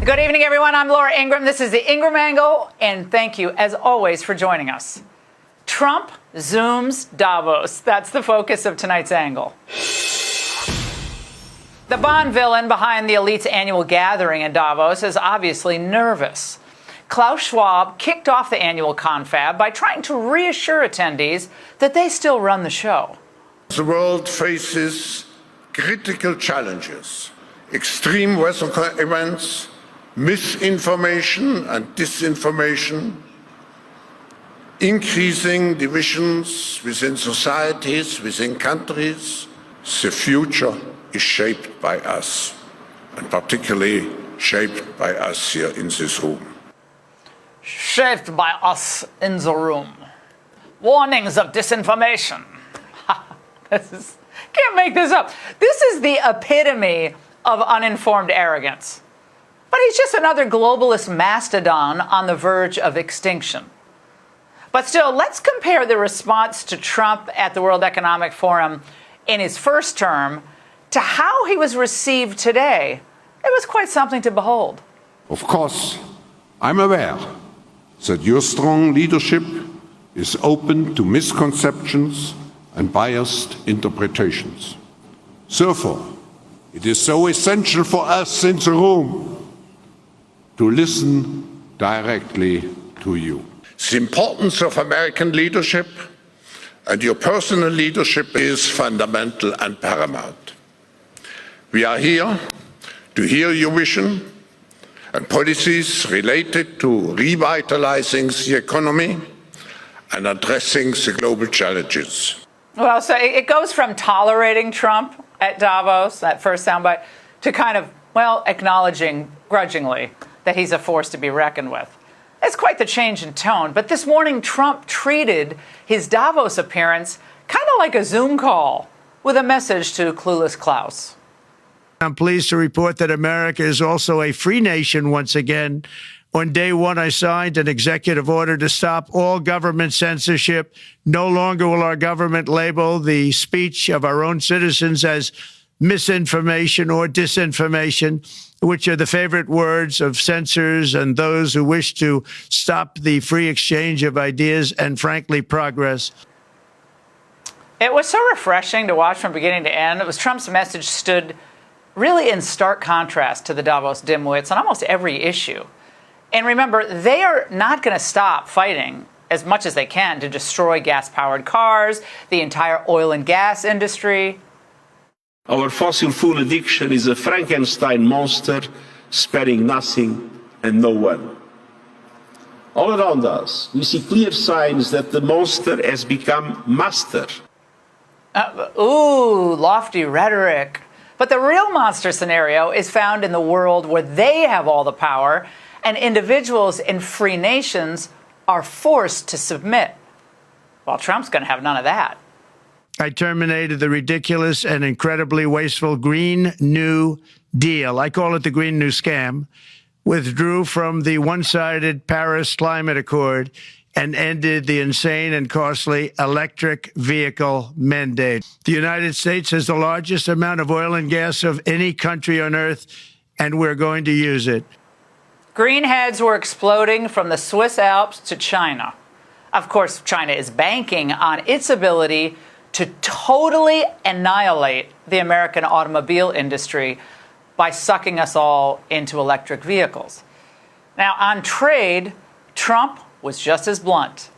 Good evening, everyone. I'm Laura Ingraham. This is the Ingraham Angle, and thank you, as always, for joining us. Trump zooms Davos. That's the focus of tonight's angle. The Bond villain behind the elite's annual gathering in Davos is obviously nervous. Klaus Schwab kicked off the annual confab by trying to reassure attendees that they still run the show. The world faces critical challenges: extreme weather events, misinformation and disinformation, increasing divisions within societies, within countries. The future is shaped by us, and particularly shaped by us here in this room. Shaped by us in the room. Warnings of disinformation. Can't make this up. This is the epitome of uninformed arrogance. But he's just another globalist mastodon on the verge of extinction. But still, let's compare the response to Trump at the World Economic Forum in his first term to how he was received today. It was quite something to behold. Of course, I'm aware that your strong leadership is open to misconceptions and biased interpretations. Therefore, it is so essential for us in the room to listen directly to you. The importance of American leadership and your personal leadership is fundamental and paramount. We are here to hear your vision and policies related to revitalizing the economy and addressing the global challenges. Well, so it goes from tolerating Trump at Davos, that first soundbite, to kind of, well, acknowledging grudgingly that he's a force to be reckoned with. It's quite the change in tone. But this morning, Trump treated his Davos appearance kind of like a Zoom call with a message to clueless Klaus. I'm pleased to report that America is also a free nation once again. On day one, I signed an executive order to stop all government censorship. No longer will our government label the speech of our own citizens as misinformation or disinformation, which are the favorite words of censors and those who wish to stop the free exchange of ideas and, frankly, progress. It was so refreshing to watch from beginning to end. It was Trump's message stood really in stark contrast to the Davos dimwits on almost every issue. And remember, they are not going to stop fighting as much as they can to destroy gas-powered cars, the entire oil and gas industry. Our fossil fuel addiction is a Frankenstein monster, sparing nothing and no one. All around us, we see clear signs that the monster has become master. Lofty rhetoric. But the real monster scenario is found in the world where they have all the power and individuals in free nations are forced to submit. Well, Trump's going to have none of that. I terminated the ridiculous and incredibly wasteful Green New Deal. I call it the Green New Scam. Withdrew from the one-sided Paris Climate Accord and ended the insane and costly electric vehicle mandate. The United States has the largest amount of oil and gas of any country on earth, and we're going to use it. Greenheads were exploding from the Swiss Alps to China. Of course, China is banking on its ability to totally annihilate the American automobile industry by sucking us all into electric vehicles. Now, on trade, Trump was just as blunt.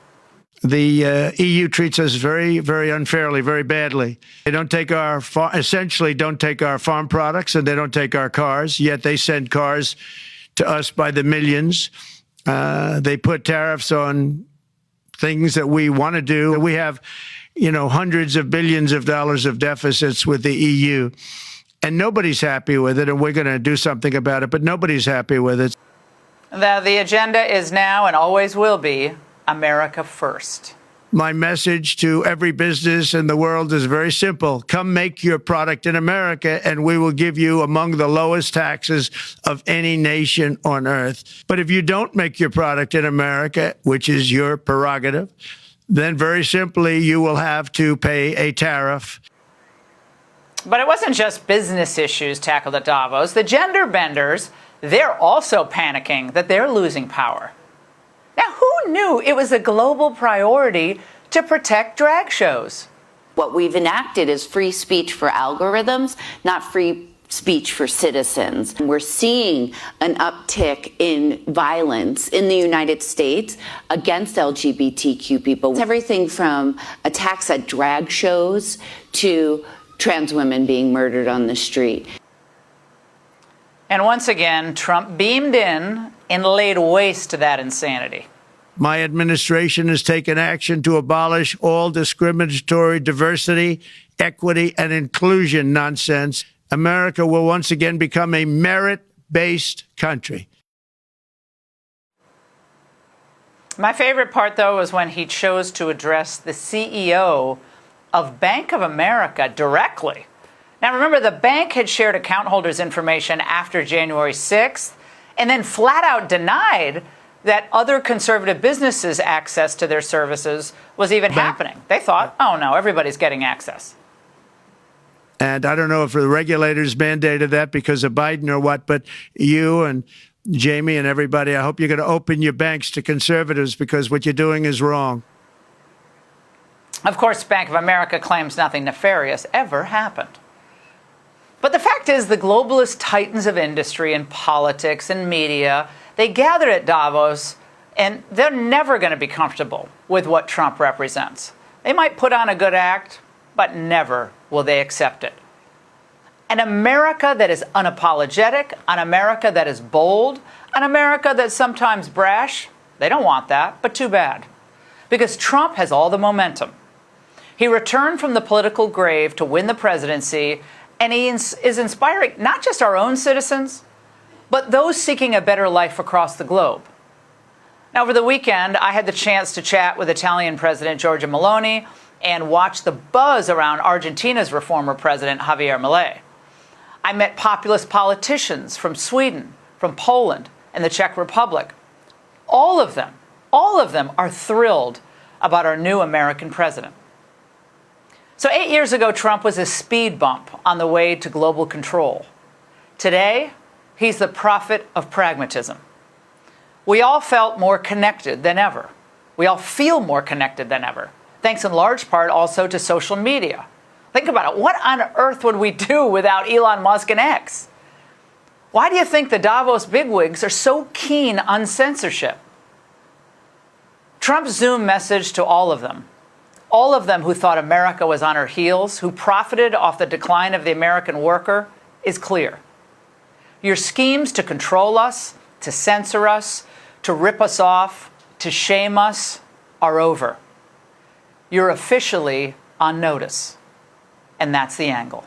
The EU treats us very, very unfairly, very badly. They don't take our, essentially don't take our farm products, and they don't take our cars, yet they send cars to us by the millions. They put tariffs on things that we want to do. We have, hundreds of billions of dollars of deficits with the EU, and nobody's happy with it, and we're going to do something about it, but nobody's happy with it. The agenda is now and always will be America first. My message to every business in the world is very simple. Come make your product in America, and we will give you among the lowest taxes of any nation on earth. But if you don't make your product in America, which is your prerogative, then very simply you will have to pay a tariff. But it wasn't just business issues tackled at Davos. The gender benders they're also panicking that they're losing power. Now, who knew it was a global priority to protect drag shows? What we've enacted is free speech for algorithms, not free speech for citizens. We're seeing an uptick in violence in the United States against LGBTQ people. It's everything from attacks at drag shows to trans women being murdered on the street. And once again, Trump beamed in and laid waste to that insanity. My administration has taken action to abolish all discriminatory diversity, equity, and inclusion nonsense. America will once again become a merit-based country. My favorite part, though, was when he chose to address the CEO of Bank of America directly. Now, remember, the bank had shared account holders' information after January 6th and then flat out denied that other conservative businesses' access to their services was even happening. They thought, oh, no, everybody's getting access. And I don't know if the regulators mandated that because of Biden or what, but you and Jamie and everybody, I hope you're going to open your banks to conservatives because what you're doing is wrong. Of course, Bank of America claims nothing nefarious ever happened. But the fact is, the globalist titans of industry and politics and media, they gather at Davos, and they're never going to be comfortable with what Trump represents. They might put on a good act, but never will they accept it. An America that is unapologetic, an America that is bold, an America that's sometimes brash, they don't want that, but too bad. Because Trump has all the momentum. He returned from the political grave to win the presidency, and he is inspiring not just our own citizens, but those seeking a better life across the globe. Now, over the weekend, I had the chance to chat with Italian President Giorgia Meloni and watch the buzz around Argentina's former president, Javier Milei. I met populist politicians from Sweden, from Poland, and the Czech Republic. All of them are thrilled about our new American president. So 8 years ago, Trump was a speed bump on the way to global control. Today, he's the prophet of pragmatism. We all felt more connected than ever. We all feel more connected than ever, thanks in large part also to social media. Think about it. What on earth would we do without Elon Musk and X? Why do you think the Davos bigwigs are so keen on censorship? Trump's Zoom message to all of them who thought America was on her heels, who profited off the decline of the American worker, is clear. Your schemes to control us, to censor us, to rip us off, to shame us are over. You're officially on notice. And that's the angle.